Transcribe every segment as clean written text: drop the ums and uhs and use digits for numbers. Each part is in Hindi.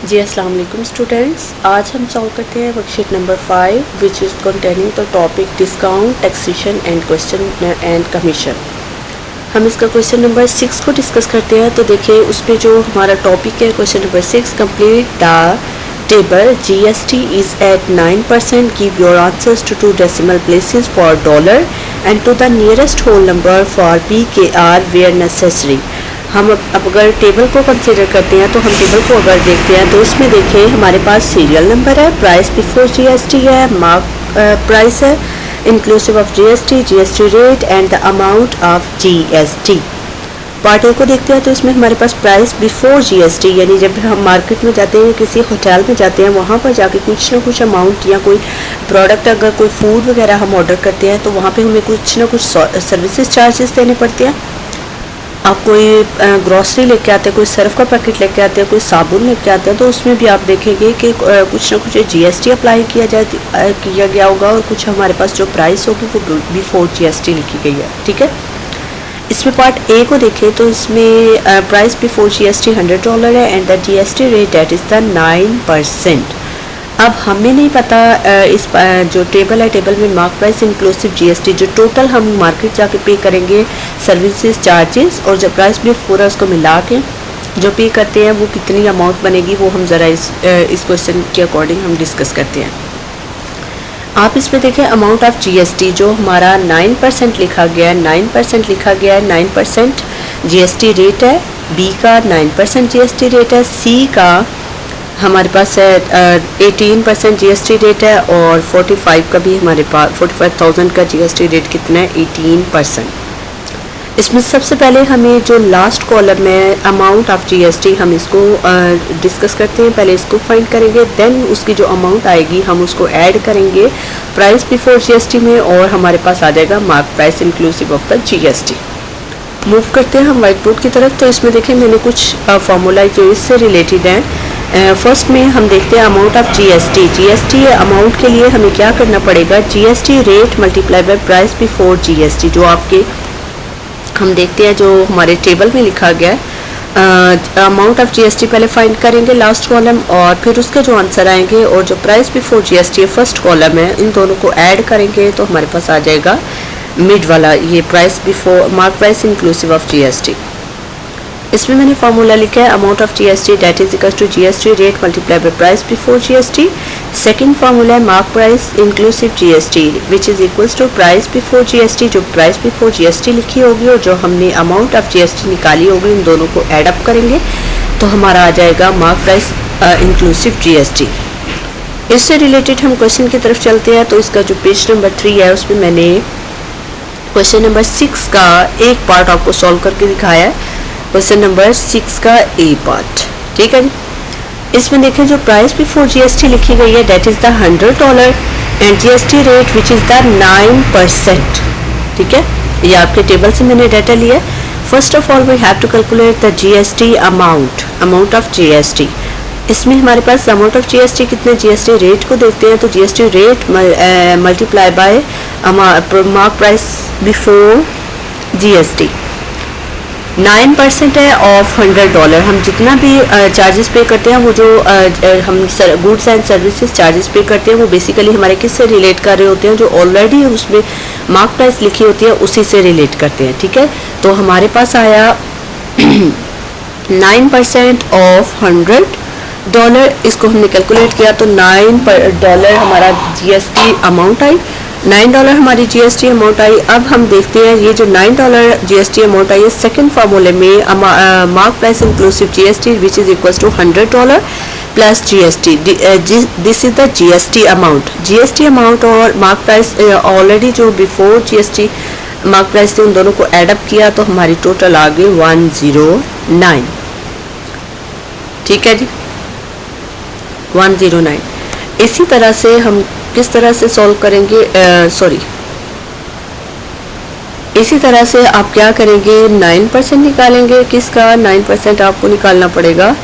जी अस्सलाम वालेकुम स्टूडेंट्स, आज हम सॉल्व करते हैं worksheet number 5 which is containing the topic discount taxation and question and commission. हम इसका क्वेश्चन नंबर 6 को डिस्कस करते हैं। तो देखिए उसमें जो हमारा टॉपिक है question number 6, complete the table GST is at 9%, give your answers to 2 decimal places for dollar and to the nearest whole number for PKR where necessary. हम अब अगर टेबल को कंसीडर करते हैं तो हम टेबल को अगर देखते हैं तो इसमें देखिए हमारे पास सीरियल नंबर है, प्राइस बिफोर GST है, मार्क प्राइस है inclusive of GST rate and the amount of GST। Part A को देखते हैं तो इसमें हमारे पास प्राइस बिफोर GST, यानी जब हम मार्केट में जाते हैं, किसी होटल में जाते हैं, वहाँ पर जाके कुछ ना कुछ अमाउंट या कोई प्रोडक्ट, अगर कोई फूड वगैरह हम ऑर्डर करते हैं तो वहाँ पे हमें कुछ ना कुछ सर्विसेज चार्जेस देने पड़ते हैं। आप कोई ग्रॉसरी लेके आते हैं, कोई सर्फ का पैकेट लेके आते हैं, कोई साबुन लेके आते हैं, तो उसमें भी आप देखेंगे कि कुछ ना कुछ GST अप्लाई किया गया होगा और कुछ हमारे पास जो प्राइस होगी वो बिफोर GST लिखी गई है। ठीक है, इसमें पार्ट ए को देखें तो इसमें प्राइस बिफोर GST $100 है and the GST rate that is the 9%। अब हमें नहीं पता इस जो टेबल है, टेबल में मार्क प्राइस इंक्लूसिव GST, जो टोटल हम मार्केट जाके पे करेंगे सर्विसेज चार्जेस और जो प्राइस भी पूरा उसको मिला के जो पे करते हैं वो कितनी अमाउंट बनेगी, वो हम ज़रा इस क्वेश्चन के अकॉर्डिंग हम डिस्कस करते हैं। आप इसमें देखें अमाउंट ऑफ GST जो हमारा 9% लिखा गया है, 9% लिखा गया है, 9% GST रेट है, B का 9% GST रेट है, C का हमारे पास है 18% GST रेट है और 45 का भी हमारे पास 45,000 का GST रेट कितना है 18%। इसमें सबसे पहले हमें जो लास्ट कॉलम है अमाउंट ऑफ GST, हम इसको डिस्कस करते हैं। पहले इसको फाइंड करेंगे, देन उसकी जो अमाउंट आएगी हम उसको ऐड करेंगे प्राइस बिफोर GST में और हमारे पास आ जाएगा mark price inclusive of the GST। Move करते हैं हम व्हाइट बोर्ड की तरफ। तो इसमें देखें मैंने कुछ फार्मूला जो इससे रिलेटेड हैं। फर्स्ट में हम देखते हैं अमाउंट ऑफ GST अमाउंट के लिए हमें क्या करना पड़ेगा, GST rate multiply by price before GST, जो आपके हम देखते हैं जो हमारे टेबल में लिखा गया है। अमाउंट ऑफ GST पहले फाइंड करेंगे लास्ट कॉलम और फिर उसके जो आंसर आएंगे और जो price before GST first column है, इन दोनों को ऐड करेंगे तो हमारे पास आ जाएगा मिड वाला, ये price before mark price inclusive of GST। इसमें मैंने फार्मूला लिखा है amount of GST that is equal to GST rate multiply by price before GST। Second formula है mark price inclusive GST which is equals to price before GST, जो प्राइस बिफोर GST लिखी होगी और जो हमने अमाउंट ऑफ GST निकाली होगी, इन दोनों को ऐड अप करेंगे तो हमारा आ जाएगा मार्क प्राइस इंक्लूसिव GST। इससे रिलेटेड हम क्वेश्चन की तरफ चलते हैं। तो इसका जो पेज नंबर 3 है उसमें मैंने क्वेश्चन नंबर 6 का एक पार्ट आपको सॉल्व करके दिखाया है, क्वेश्चन नंबर 6 का ए पार्ट। ठीक है जी, इसमें देखें जो प्राइस बिफोर GST लिखी गई है that is the $100 and GST rate which is the 9%। ठीक है, ये आपके टेबल से मैंने डाटा लिया। First of all we have to calculate the GST amount of GST। इसमें हमारे पास अमाउंट ऑफ GST कितने, GST रेट को देखते हैं तो GST rate multiply by mark price before GST 9% है ऑफ $100। हम जितना भी चार्जेस पे करते हैं वो जो हम गुड्स एंड सर्विसेज चार्जेस पे करते हैं वो बेसिकली हमारे किससे रिलेट कर रहे होते हैं, जो ऑलरेडी उसमें मार्क प्राइस लिखी होती है उसी से रिलेट करते हैं। ठीक है, तो हमारे पास आया 9% ऑफ $100, इसको हमने कैलकुलेट किया तो $9 हमारा GST अमाउंट आई, $9 हमारी GST अमाउंट आई। अब हम देखते हैं ये जो $9 GST अमाउंट आई है सेकेंड फार्मूले में mark price inclusive GST which is equals to $100 plus GST। This is the GST amount और मार्क प्राइस ऑलरेडी जो बिफोर GST मार्क प्राइस थे उन दोनों को एडअप किया तो हमारी टोटल आ गई 109। ठीक है जी, 109। इसी तरह से हम किस तरह से सॉल्व करेंगे, इसी तरह से आप क्या करेंगे 9% निकालेंगे। किसका 9% आपको निकालना पड़ेगा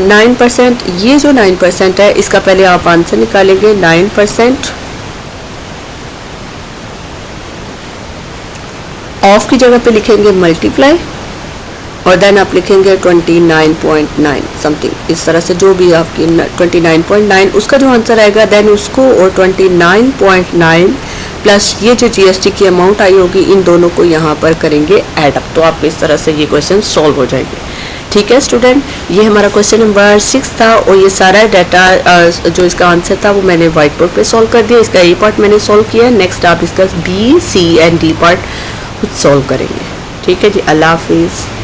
9%, ये जो 9% है इसका पहले आप आंसर निकालेंगे। 9% ऑफ की जगह पे लिखेंगे मल्टीप्लाई और देन आप लिखेंगे 29.9 समथिंग, इस तरह से जो भी आपकी 29.9 उसका जो आंसर आएगा देन उसको और 29.9 प्लस ये जो जीएसटी की अमाउंट आई होगी इन दोनों को यहाँ पर करेंगे ऐड अप। तो आप इस तरह से ये क्वेश्चन सॉल्व हो जाएंगे। ठीक है स्टूडेंट, ये हमारा क्वेश्चन नंबर 6 था और ये सारा डाटा जो इसका आंसर था वो मैंने व्हाइट बोर्ड पे सॉल्व कर दिया। इसका ए पार्ट मैंने सॉल्व किया है, नेक्स्ट आप इसका B C and D part खुद सॉल्व करेंगे। ठीक है जी, अल्लाह हाफिज़।